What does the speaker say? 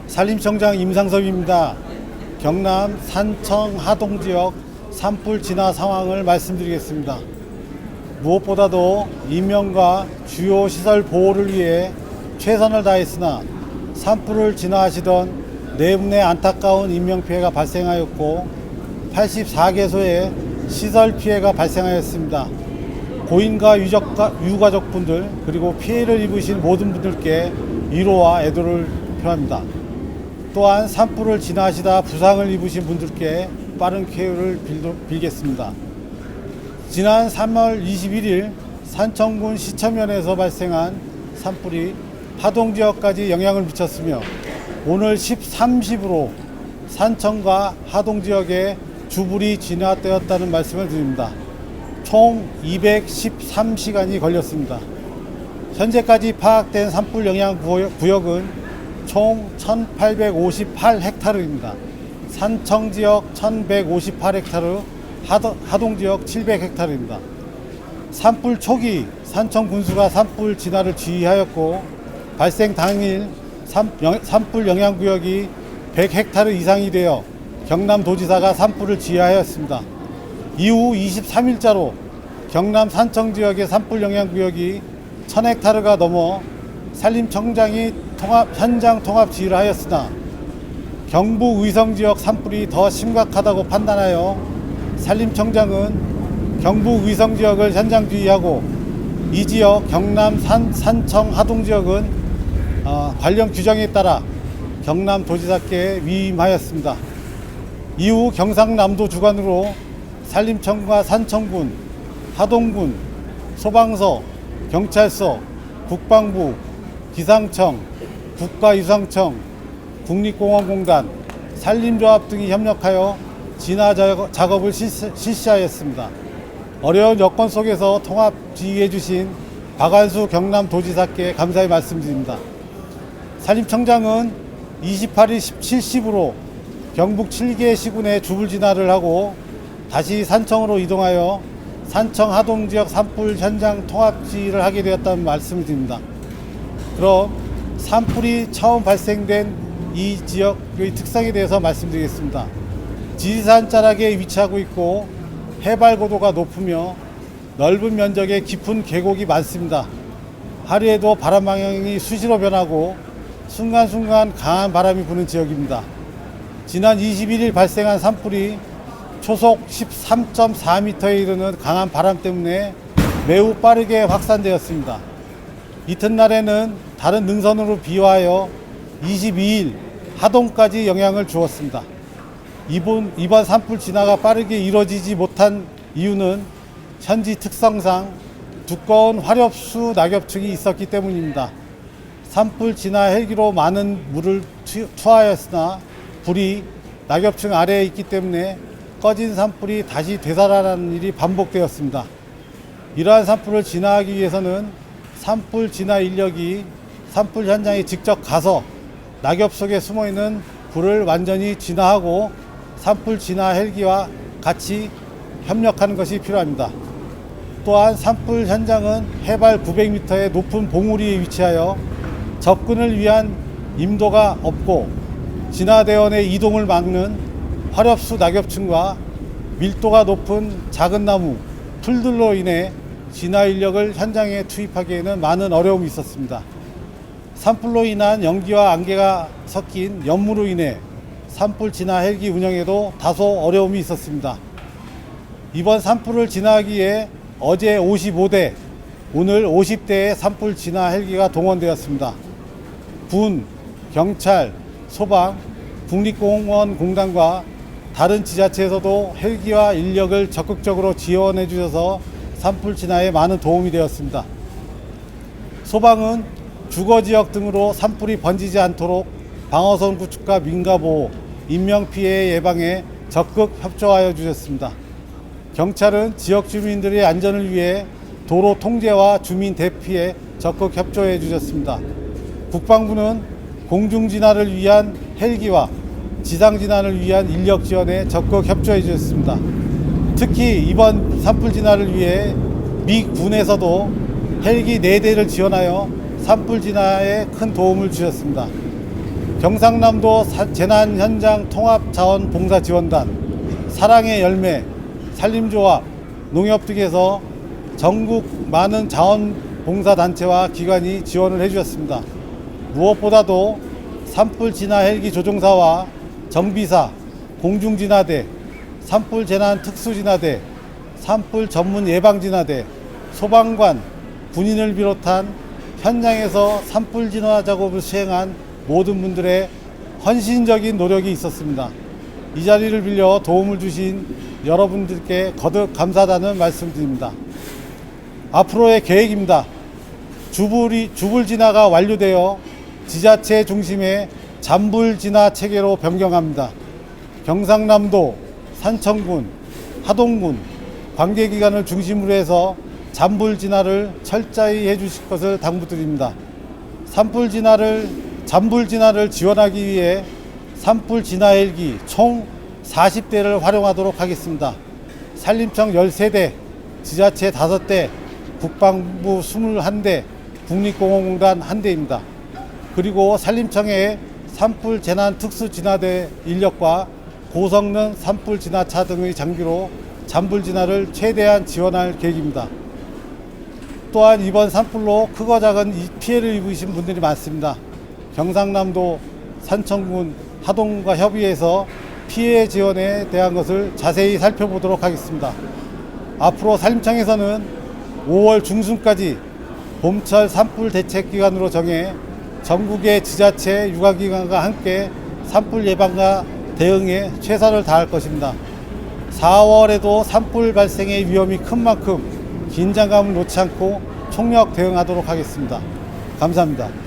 산림청장 임상섭입니다. 경남 산청 하동 지역 산불 진화 상황을 말씀드리겠습니다. 무엇보다도 인명과 주요 시설 보호를 위해 최선을 다했으나 산불을 진화하시던 네 분의 안타까운 인명피해가 발생하였고 84개소의 시설 피해가 발생하였습니다. 고인과 유가족분들 그리고 피해를 입으신 모든 분들께 위로와 애도를 표합니다. 또한 산불을 진화하시다 부상을 입으신 분들께 빠른 쾌유를 빌겠습니다. 지난 3월 21일 산청군 시천면에서 발생한 산불이 하동 지역까지 영향을 미쳤으며 오늘 13시부로 산청과 하동 지역에 주불이 진화되었다는 말씀을 드립니다. 총 213시간이 걸렸습니다. 현재까지 파악된 산불 영향 구역은 총 1858헥타르입니다. 산청 지역 1158헥타르, 하동 지역 700헥타르입니다. 산불 초기 산청 군수가 산불 진화를 지휘하였고 발생 당일 산불 영향 구역이 100헥타르 이상이 되어 경남도지사가 산불을 지휘하였습니다. 이후 23일자로 경남 산청 지역의 산불 영향 구역이 1000헥타르가 넘어 산림청장이 현장 통합 지휘를 하였으나 경북 의성 지역 산불이 더 심각하다고 판단하여 산림청장은 경북 의성 지역을 현장 지휘하고 이 지역 경남 산청 하동 지역은 관련 규정에 따라 경남도지사께 위임하였습니다. 이후 경상남도 주관으로 산림청과 산청군, 하동군, 소방서, 경찰서, 국방부, 기상청, 국가유상청, 국립공원공단, 산림조합 등이 협력하여 진화 작업을 실시하였습니다. 어려운 여건 속에서 통합 지휘해 주신 박완수 경남도지사께 감사의 말씀드립니다. 산림청장은 28일 17시부로 경북 7개 시군에 주불 진화를 하고 다시 산청으로 이동하여 산청 하동 지역 산불 현장 통합 지휘를 하게 되었다는 말씀을 드립니다. 그럼 산불이 처음 발생된 이 지역의 특성에 대해서 말씀드리겠습니다. 지리산 자락에 위치하고 있고 해발 고도가 높으며 넓은 면적에 깊은 계곡이 많습니다. 하루에도 바람 방향이 수시로 변하고 순간순간 강한 바람이 부는 지역입니다. 지난 21일 발생한 산불이 초속 13.4m에 이르는 강한 바람 때문에 매우 빠르게 확산되었습니다. 이튿날에는 다른 능선으로 비화하여 22일 하동까지 영향을 주었습니다. 이번 산불 진화가 빠르게 이루어지지 못한 이유는 현지 특성상 두꺼운 화렵수 낙엽층이 있었기 때문입니다. 산불 진화 헬기로 많은 물을 투하하였으나 불이 낙엽층 아래에 있기 때문에 꺼진 산불이 다시 되살아나는 일이 반복되었습니다. 이러한 산불을 진화하기 위해서는 산불 진화 인력이 산불 현장에 직접 가서 낙엽 속에 숨어있는 불을 완전히 진화하고 산불 진화 헬기와 같이 협력하는 것이 필요합니다. 또한 산불 현장은 해발 900m의 높은 봉우리에 위치하여 접근을 위한 임도가 없고 진화대원의 이동을 막는 화렵수 낙엽층과 밀도가 높은 작은 나무, 풀들로 인해 진화 인력을 현장에 투입하기에는 많은 어려움이 있었습니다. 산불로 인한 연기와 안개가 섞인 연무로 인해 산불 진화 헬기 운영에도 다소 어려움이 있었습니다. 이번 산불을 진화하기 위해 어제 55대, 오늘 50대의 산불 진화 헬기가 동원되었습니다. 군, 경찰, 소방, 국립공원공단과 다른 지자체에서도 헬기와 인력을 적극적으로 지원해 주셔서 산불 진화에 많은 도움이 되었습니다. 소방은 주거지역 등으로 산불이 번지지 않도록 방어선 구축과 민가보호, 인명피해 예방에 적극 협조하여 주셨습니다. 경찰은 지역 주민들의 안전을 위해 도로 통제와 주민 대피에 적극 협조해 주셨습니다. 국방부는 공중진화를 위한 헬기와 지상진화를 위한 인력 지원에 적극 협조해 주셨습니다. 특히 이번 산불 진화를 위해 미 군에서도 헬기 4대를 지원하여 산불 진화에 큰 도움을 주셨습니다. 경상남도 재난현장 통합자원봉사지원단, 사랑의 열매, 산림조합, 농협 등에서 전국 많은 자원봉사단체와 기관이 지원을 해주셨습니다. 무엇보다도 산불 진화 헬기 조종사와 정비사, 공중진화대, 산불 재난 특수진화대, 산불 전문 예방진화대, 소방관, 군인을 비롯한 현장에서 산불 진화 작업을 수행한 모든 분들의 헌신적인 노력이 있었습니다. 이 자리를 빌려 도움을 주신 여러분들께 거듭 감사하다는 말씀드립니다. 앞으로의 계획입니다. 주불 진화가 완료되어 지자체 중심의 잔불 진화 체계로 변경합니다. 경상남도, 산청군, 하동군, 관계기관을 중심으로 해서 잔불 진화를 철저히 해주실 것을 당부드립니다. 잔불 진화를 지원하기 위해 산불 진화 헬기 총 40대를 활용하도록 하겠습니다. 산림청 13대, 지자체 5대, 국방부 21대, 국립공원공단 1대입니다. 그리고 산림청의 산불 재난 특수 진화대 인력과 고성능 산불 진화차 등의 장비로 잔불 진화를 최대한 지원할 계획입니다. 또한 이번 산불로 크고 작은 피해를 입으신 분들이 많습니다. 경상남도 산청군 하동군과 협의해서 피해 지원에 대한 것을 자세히 살펴보도록 하겠습니다. 앞으로 산림청에서는 5월 중순까지 봄철 산불 대책 기간으로 정해 전국의 지자체 유관기관과 함께 산불 예방과 대응에 최선을 다할 것입니다. 4월에도 산불 발생의 위험이 큰 만큼 긴장감을 놓지 않고 총력 대응하도록 하겠습니다. 감사합니다.